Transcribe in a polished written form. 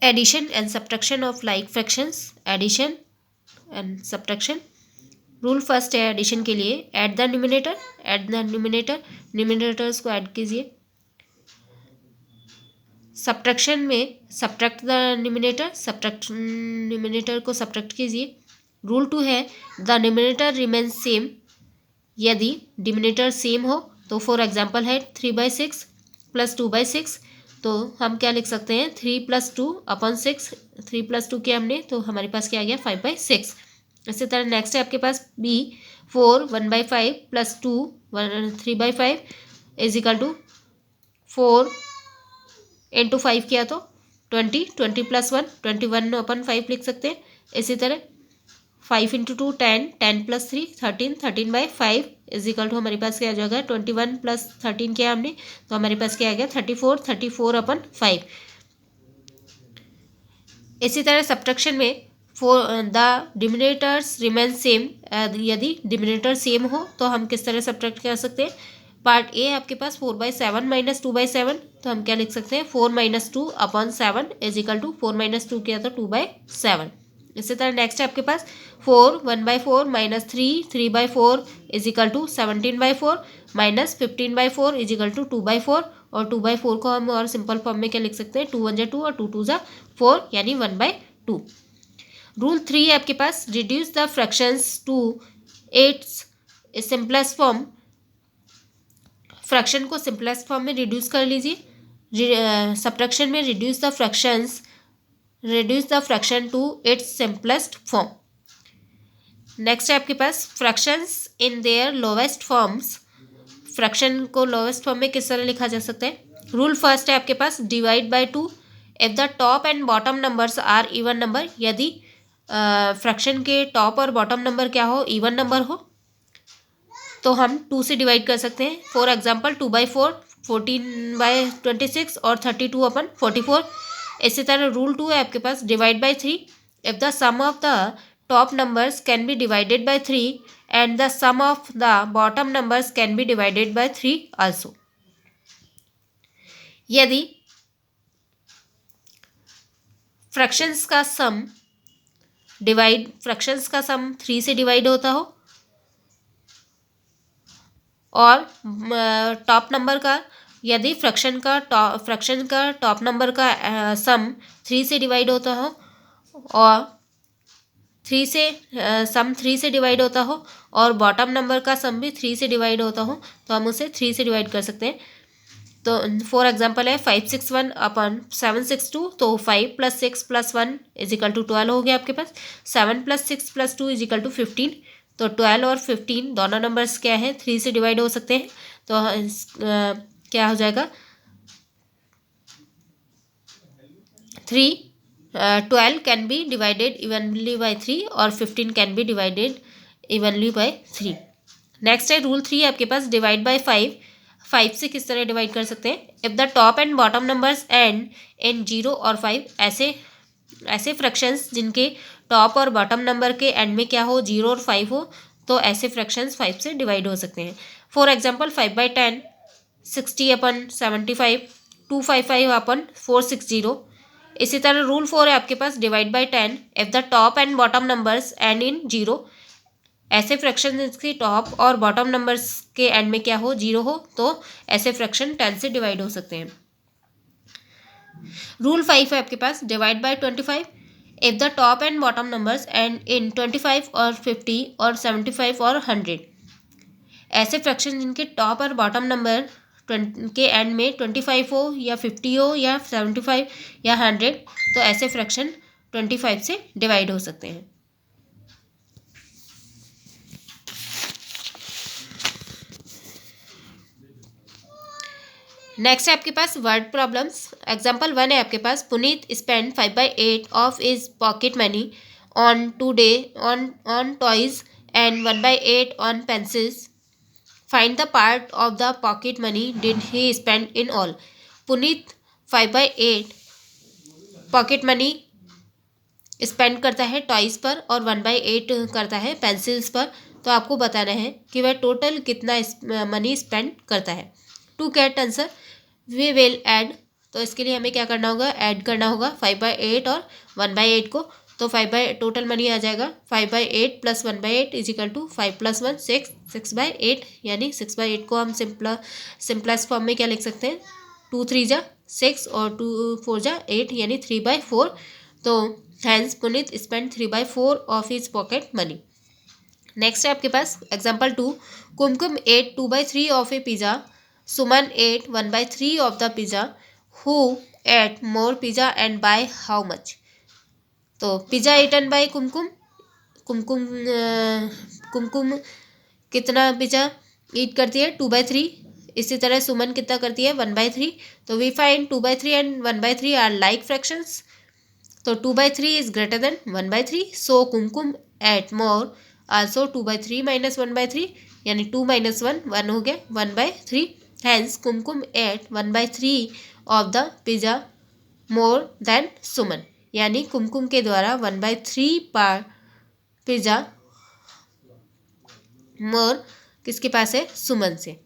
addition and subtraction of like fractions, addition and subtraction. Rule first है addition के लिए, add the numerator, add the numerator, numerators को add कीजिए। Subtraction में subtract the numerator, subtract numerator को subtract कीजिए। Rule 2 है the numerator remains same, यदि डिमिनेटर सेम हो तो फॉर एग्जांपल है 3/6 प्लस 2/6, तो हम क्या लिख सकते हैं 3 + 2 अपॉन 6, 3 + 2 किया हमने तो हमारे पास क्या आ गया 5/6। इसी तरह नेक्स्ट है आपके पास B 4 1/5 plus 2 3/5 is equal to 4 × 5 किया तो 20, 20 + 1 21/5 लिख सकते हैं। इसी तरह 5 × 2 10, 10 + 3 13, 13/5 इज इक्वल टू हमारे पास क्या आ जाएगा 21 + 13 किया हमने तो हमारे पास क्या आ गया 34, 34/5। इसी तरह सब्ट्रैक्शन में द डिमिनेटर्स रिमेन सेम, यदि डिमिनेटर सेम हो तो हम किस तरह सब्ट्रैक्ट कर सकते हैं। पार्ट ए आपके पास 4/7 - 2/7, तो हम क्या लिख सकते हैं 4 - 2/7 इज इक्वल टू 4 - 2 किया तो 2/7। इसी तरह नेक्स्ट है आपके पास 4 1/4 - 3 3/4 is equal to 17/4 - 15/4 is equal to 2/4, और 2/4 को हम और सिंपल फॉर्म में क्या लिख सकते हैं 2 × 1 = 2 और 2 × 2 = 4 यानी 1/2। रूल 3 है आपके पास reduce the fractions to its simplest form, fraction को सिंपलेस्ट फॉर्म में रिड्यूस कर लीजिए। सब्ट्रैक्शन में reduce the fraction to its simplest form. Next है आपके पास fractions in their lowest forms, fraction को लोवेस्ट फॉर्म में किस तरह लिखा जा सकता है। रूल फर्स्ट है आपके पास divide by 2 if the top and bottom numbers are even number, यदि फ्रैक्शन के टॉप और बॉटम नंबर क्या हो इवन नंबर हो तो हम 2 से डिवाइड कर सकते हैं। फॉर एग्जांपल 2/4 14/26 और 32/44। इसी तरह रूल 2 है आपके पास divide by 3 if the sum of the top numbers can be divided by 3 and the sum of the bottom numbers can be divided by 3 also. यदि फ्रैक्शंस का सम 3 से डिवाइड होता हो और टॉप नंबर का, यदि फ्रैक्शन का top number का सम 3 से डिवाइड होता हो और 3 से डिवाइड होता हो और बॉटम नंबर का सम भी 3 से डिवाइड होता हो तो हम उसे 3 से डिवाइड कर सकते हैं। तो फॉर एग्जांपल है 561/762, तो 5 + 6 + 1 इज इक्वल टू 12 हो गया आपके पास। 7 + 6 + 2 इज इक्वल टू 15, तो 12 और 15 दोनों नंबर्स क्या है 3 से डिवाइड हो सकते हैं। तो क्या हो जाएगा 12 can be divided evenly by 3 और 15 can be divided evenly by 3। Next है रूल 3 आपके पास डिवाइड बाय 5 से किस तरह डिवाइड कर सकते हैं। If the top and bottom numbers end in 0 और 5, ऐसे फ्रैक्शंस जिनके टॉप और बॉटम नंबर के एंड में क्या हो 0 और 5 हो तो ऐसे फ्रैक्शंस 5 से डिवाइड हो सकते हैं। For example 5/10 60/75 255/460। इसी तरह रूल 4 है आपके पास divide by 10 if the top and bottom numbers end in 0, ऐसे फ्रैक्शन जिसके टॉप और बॉटम नंबर्स के एंड में क्या हो 0 हो तो ऐसे फ्रैक्शन 10 से डिवाइड हो सकते हैं। रूल 5 है आपके पास divide by 25 if the top and bottom numbers end in 25 और 50 और 75 और 100, ऐसे फ्रैक्शन जिनके टॉप और बॉटम नंबर के एंड में 25 हो या 50 हो या 75 या 100, तो ऐसे फ्रैक्शन 25 से डिवाइड हो सकते हैं। नेक्स्ट है आपके पास वर्ड प्रॉब्लम्स। एग्जाम्पल 1 है आपके पास Puneet spend 5/8 of his pocket money on toys and 1/8 on pencils. Find the part of the pocket money did he spend in all. Puneet 5/8 pocket money spend करता है टॉयज पर और 1/8 करता है पेंसिल्स पर, तो आपको बताना है कि वह टोटल कितना मनी स्पेंड करता है। To get answer we will add तो इसके लिए हमें क्या करना होगा, ऐड करना होगा 5/8 और 1/8 को। तो टोटल मनी आ जाएगा 5/8 प्लस 1/8 इज इक्वल टू 5 + 1 6, 6/8, यानी 6/8 को हम सिंपलेस्ट फॉर्म में क्या लिख सकते हैं, 2 3 जा 6 और 2 4 जा 8, यानी 3/4। तो hence Puneet spend 3/4 of his pocket money. Next है आपके पास example 2, Kumkum ate 2/3 of a pizza, Suman ate 1/3 of the pizza, who ate more pizza and by how much. तो pizza eaten by Kumkum, Kumkum Kumkum कितना पिज़्ज़ा ईट करती है, 2/3। इसी तरह सुमन कितना करती है, 1/3। तो we find 2/3 and 1/3 are like fractions. तो 2/3 is greater than 1/3, so Kumkum ate more also 2/3 minus 1/3, यानी 2 - 1 1 हो गया 1/3। Hence Kumkum ate 1/3 of the pizza more than Suman, यानी कुमकुम के द्वारा 1/3 पार पिज़्ज़ा मोर किसके पास है, सुमन से।